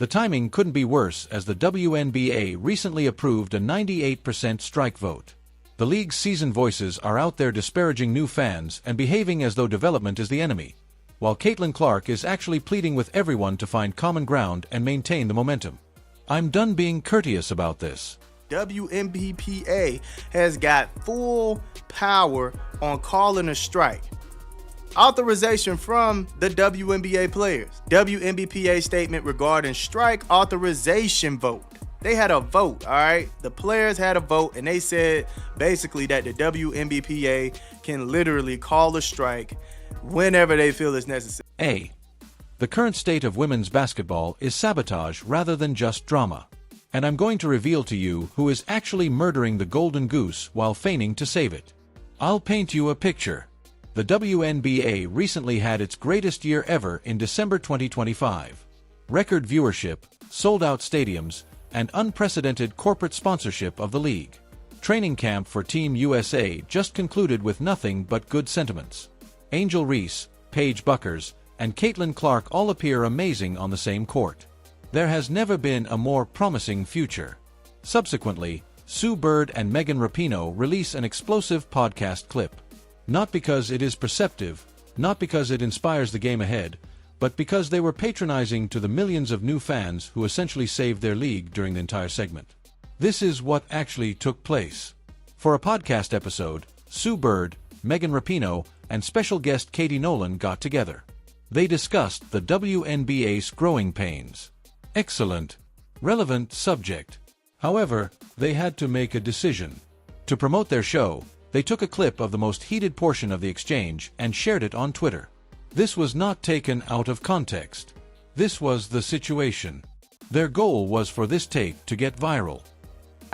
The timing couldn't be worse as the WNBA recently approved a 98% strike vote. The league's seasoned voices are out there disparaging new fans and behaving as though development is the enemy, while Caitlin Clark is actually pleading with everyone to find common ground and maintain the momentum. I'm done being courteous about this. WNBPA has got full power on calling a strike. Authorization from the WNBA players. WNBPA statement regarding strike authorization vote. They had a vote, all right? The players had a vote, and they said basically that the WNBPA can literally call a strike whenever they feel it's necessary. A. The current state of women's basketball is sabotage rather than just drama. And I'm going to reveal to you who is actually murdering the golden goose while feigning to save it. I'll paint you a picture. The WNBA recently had its greatest year ever in December 2025. Record viewership, sold-out stadiums, and unprecedented corporate sponsorship of the league. Training camp for Team USA just concluded with nothing but good sentiments. Angel Reese, Paige Buckers, and Caitlin Clark all appear amazing on the same court. There has never been a more promising future. Subsequently, Sue Bird and Megan Rapinoe release an explosive podcast clip. Not because it is perceptive, not because it inspires the game ahead, but because they were patronizing to the millions of new fans who essentially saved their league during the entire segment. This is what actually took place. For a podcast episode, Sue Bird, Megan Rapinoe, and special guest Katie Nolan got together. They discussed the WNBA's growing pains. Excellent, relevant subject. However, they had to make a decision. To promote their show, they took a clip of the most heated portion of the exchange and shared it on Twitter. This was not taken out of context. This was the situation. Their goal was for this take to get viral.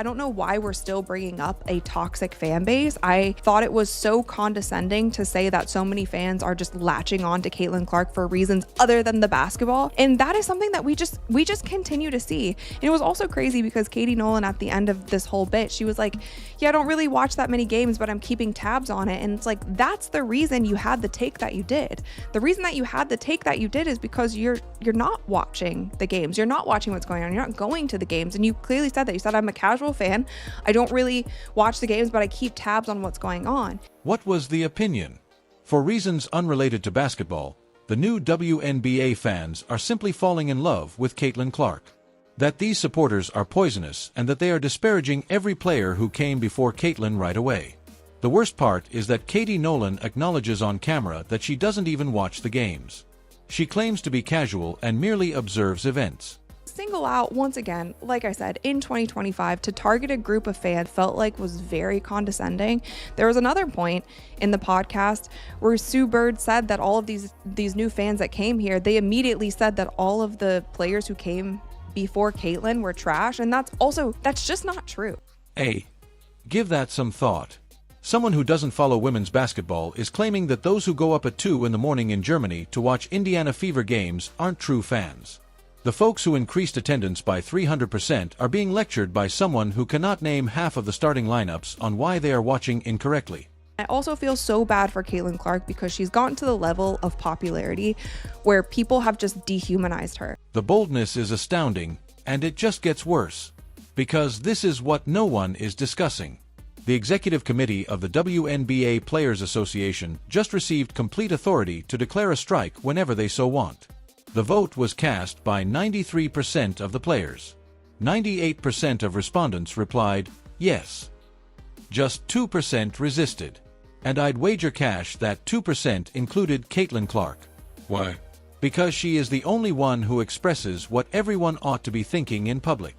I don't know why we're still bringing up a toxic fan base. I thought it was so condescending to say that so many fans are just latching on to Caitlin Clark for reasons other than the basketball. And that is something that we just continue to see. And it was also crazy because Katie Nolan at the end of this whole bit, she was like, yeah, I don't really watch that many games, but I'm keeping tabs on it. And it's like, that's the reason you had the take that you did. The reason that you had the take that you did is because you're not watching the games. You're not watching what's going on. You're not going to the games. And you clearly said that. You said, I'm a casual fan. I don't really watch the games, but I keep tabs on what's going on. What was the opinion? For reasons unrelated to basketball, the new WNBA fans are simply falling in love with Caitlin Clark. That these supporters are poisonous and that they are disparaging every player who came before Caitlin right away. The worst part is that Katie Nolan acknowledges on camera that she doesn't even watch the games. She claims to be casual and merely observes events. Single out, once again, like I said, in 2025, to target a group of fans felt like was very condescending. There was another point in the podcast where Sue Bird said that all of these new fans that came here, they immediately said that all of the players who came before Caitlin were trash, and that's just not true. A. Give that some thought. Someone who doesn't follow women's basketball is claiming that those who go up at 2 in the morning in Germany to watch Indiana Fever games aren't true fans. The folks who increased attendance by 300% are being lectured by someone who cannot name half of the starting lineups on why they are watching incorrectly. I also feel so bad for Caitlin Clark because she's gotten to the level of popularity where people have just dehumanized her. The boldness is astounding, and it just gets worse. Because this is what no one is discussing. The executive committee of the WNBA Players Association just received complete authority to declare a strike whenever they so want. The vote was cast by 93% of the players. 98% of respondents replied, yes. Just 2% resisted. And I'd wager cash that 2% included Caitlin Clark. Why? Because she is the only one who expresses what everyone ought to be thinking in public.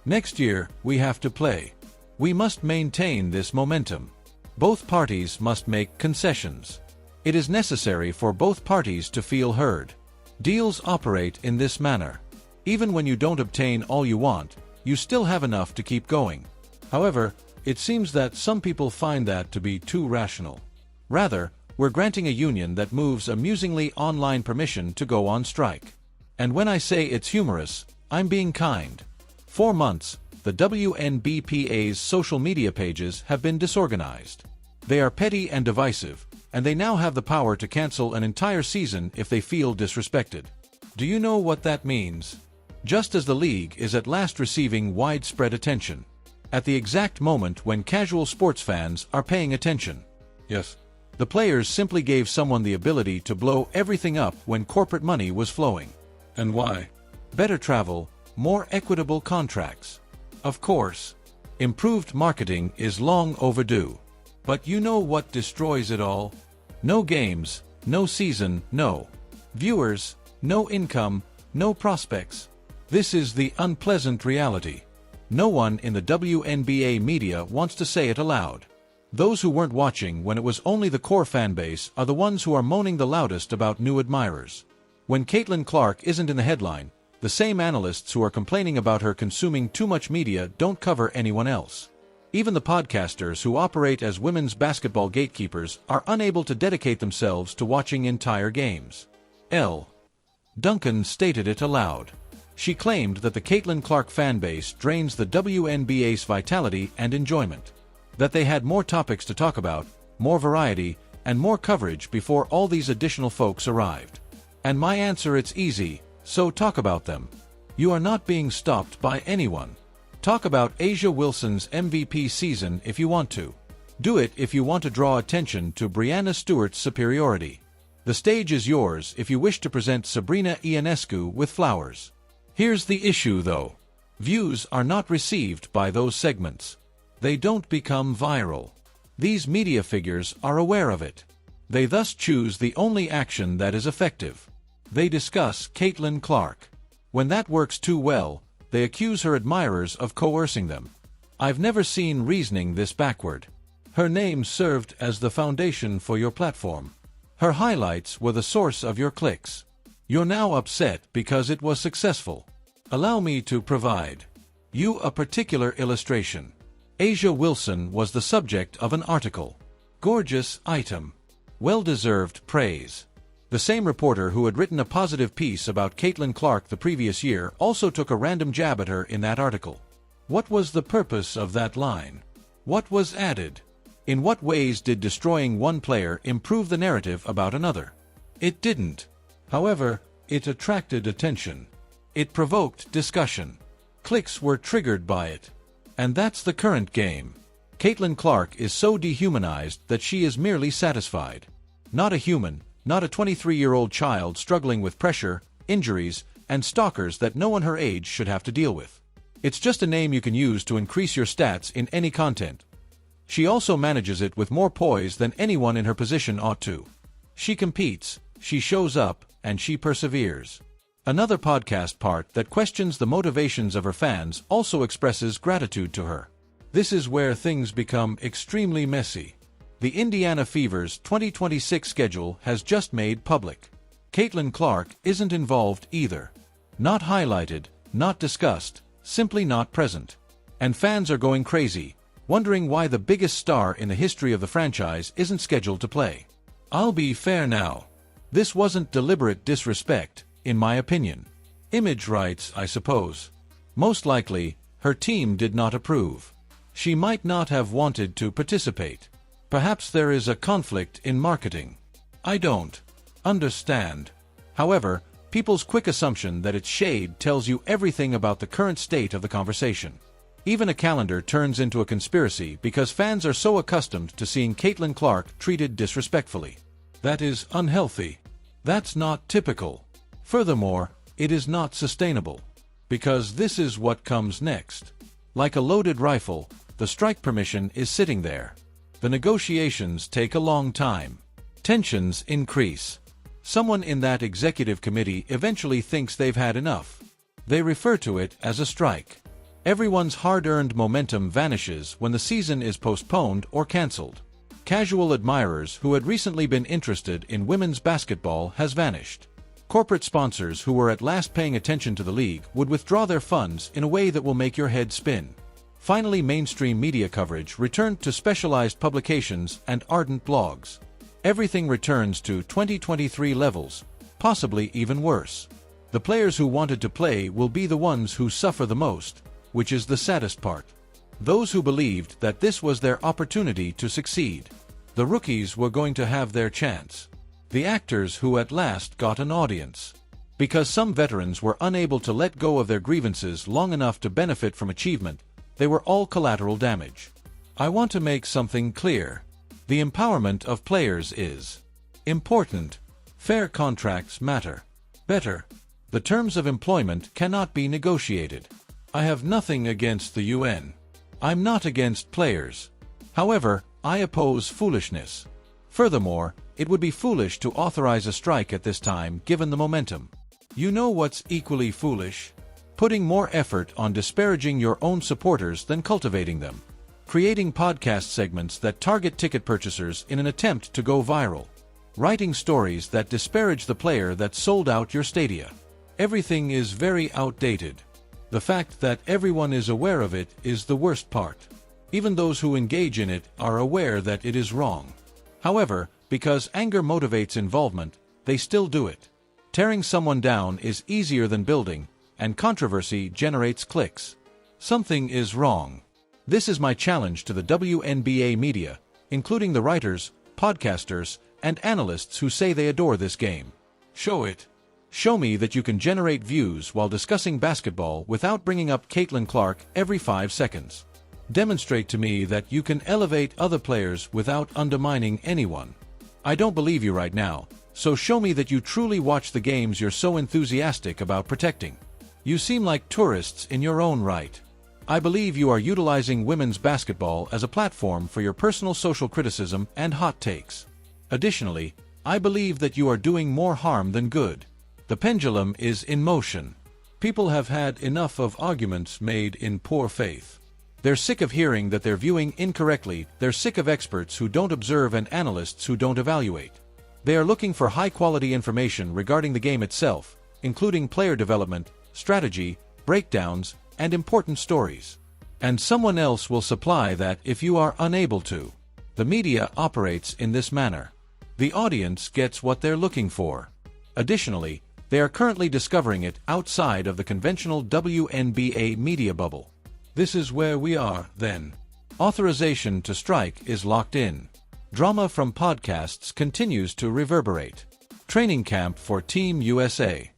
Next year, we have to play. We must maintain this momentum. Both parties must make concessions. It is necessary for both parties to feel heard. Deals operate in this manner. Even when you don't obtain all you want, you still have enough to keep going. However, it seems that some people find that to be too rational. Rather, we're granting a union that moves amusingly online permission to go on strike. And when I say it's humorous, I'm being kind. 4 months, the WNBPA's social media pages have been disorganized. They are petty and divisive, and they now have the power to cancel an entire season if they feel disrespected. Do you know what that means? just as the league is at last receiving widespread attention. At the exact moment when casual sports fans are paying attention. Yes. The players simply gave someone the ability to blow everything up when corporate money was flowing. And why? Better travel, more equitable contracts. Of course, improved marketing is long overdue. But you know what destroys it all? No games, no season, no viewers, no income, no prospects. This is the unpleasant reality. No one in the WNBA media wants to say it aloud. Those who weren't watching when it was only the core fanbase are the ones who are moaning the loudest about new admirers. When Caitlin Clark isn't in the headline, the same analysts who are complaining about her consuming too much media don't cover anyone else. Even the podcasters who operate as women's basketball gatekeepers are unable to dedicate themselves to watching entire games. L. Duncan stated it aloud. She claimed that the Caitlin Clark fanbase drains the WNBA's vitality and enjoyment. That they had more topics to talk about, more variety, and more coverage before all these additional folks arrived. And my answer, it's easy, so talk about them. You are not being stopped by anyone. Talk about A'ja Wilson's MVP season if you want to. Do it if you want to draw attention to Breanna Stewart's superiority. The stage is yours if you wish to present Sabrina Ionescu with flowers. Here's the issue though. Views are not received by those segments. They don't become viral. These media figures are aware of it. They thus choose the only action that is effective. They discuss Caitlin Clark. When that works too well, they accuse her admirers of coercing them. I've never seen reasoning this backward. Her name served as the foundation for your platform. Her highlights were the source of your clicks. You're now upset because it was successful. Allow me to provide you a particular illustration. A'ja Wilson was the subject of an article. Gorgeous item. Well-deserved praise. The same reporter who had written a positive piece about Caitlin Clark the previous year also took a random jab at her in that article. What was the purpose of that line? What was added? In what ways did destroying one player improve the narrative about another? It didn't. However, it attracted attention. It provoked discussion. Clicks were triggered by it. And that's the current game. Caitlin Clark is so dehumanized that she is merely satisfied. Not a human, not a 23-year-old child struggling with pressure, injuries, and stalkers that no one her age should have to deal with. It's just a name you can use to increase your stats in any content. She also manages it with more poise than anyone in her position ought to. She competes, she shows up, and she perseveres. Another podcast part that questions the motivations of her fans also expresses gratitude to her. This is where things become extremely messy. The Indiana Fever's 2026 schedule has just made public. Caitlin Clark isn't involved either. Not highlighted, not discussed, simply not present. And fans are going crazy, wondering why the biggest star in the history of the franchise isn't scheduled to play. I'll be fair now. This wasn't deliberate disrespect, in my opinion. Image rights, I suppose. Most likely, her team did not approve. She might not have wanted to participate. Perhaps there is a conflict in marketing. I don't understand. However, people's quick assumption that it's shade tells you everything about the current state of the conversation. Even a calendar turns into a conspiracy because fans are so accustomed to seeing Caitlin Clark treated disrespectfully. That is unhealthy. That's not typical. Furthermore, it is not sustainable. Because this is what comes next. Like a loaded rifle, the strike permission is sitting there. The negotiations take a long time. Tensions increase. Someone in that executive committee eventually thinks they've had enough. They refer to it as a strike. Everyone's hard-earned momentum vanishes when the season is postponed or canceled. Casual admirers who had recently been interested in women's basketball has vanished. Corporate sponsors who were at last paying attention to the league would withdraw their funds in a way that will make your head spin. Finally, mainstream media coverage returned to specialized publications and ardent blogs. Everything returns to 2023 levels, possibly even worse. The players who wanted to play will be the ones who suffer the most, which is the saddest part. Those who believed that this was their opportunity to succeed. The rookies were going to have their chance. The actors who at last got an audience. Because some veterans were unable to let go of their grievances long enough to benefit from achievement, they were all collateral damage. I want to make something clear. The empowerment of players is important. Fair contracts matter. Better. The terms of employment cannot be negotiated. I have nothing against the UN. I'm not against players. However, I oppose foolishness. Furthermore, it would be foolish to authorize a strike at this time given the momentum. You know what's equally foolish? Putting more effort on disparaging your own supporters than cultivating them. Creating podcast segments that target ticket purchasers in an attempt to go viral. Writing stories that disparage the player that sold out your stadia. Everything is very outdated. The fact that everyone is aware of it is the worst part. Even those who engage in it are aware that it is wrong. However, because anger motivates involvement, they still do it. Tearing someone down is easier than building, and controversy generates clicks. Something is wrong. This is my challenge to the WNBA media, including the writers, podcasters, and analysts who say they adore this game. Show it. Show me that you can generate views while discussing basketball without bringing up Caitlin Clark every 5 seconds. Demonstrate to me that you can elevate other players without undermining anyone. I don't believe you right now, so show me that you truly watch the games you're so enthusiastic about protecting. You seem like tourists in your own right. I believe you are utilizing women's basketball as a platform for your personal social criticism and hot takes. Additionally, I believe that you are doing more harm than good. The pendulum is in motion. People have had enough of arguments made in poor faith. They're sick of hearing that they're viewing incorrectly, they're sick of experts who don't observe and analysts who don't evaluate. They are looking for high-quality information regarding the game itself, including player development, strategy, breakdowns, and important stories. And someone else will supply that if you are unable to. The media operates in this manner. The audience gets what they're looking for. Additionally, they are currently discovering it outside of the conventional WNBA media bubble. This is where we are, then. Authorization to strike is locked in. Drama from podcasts continues to reverberate. Training camp for Team USA.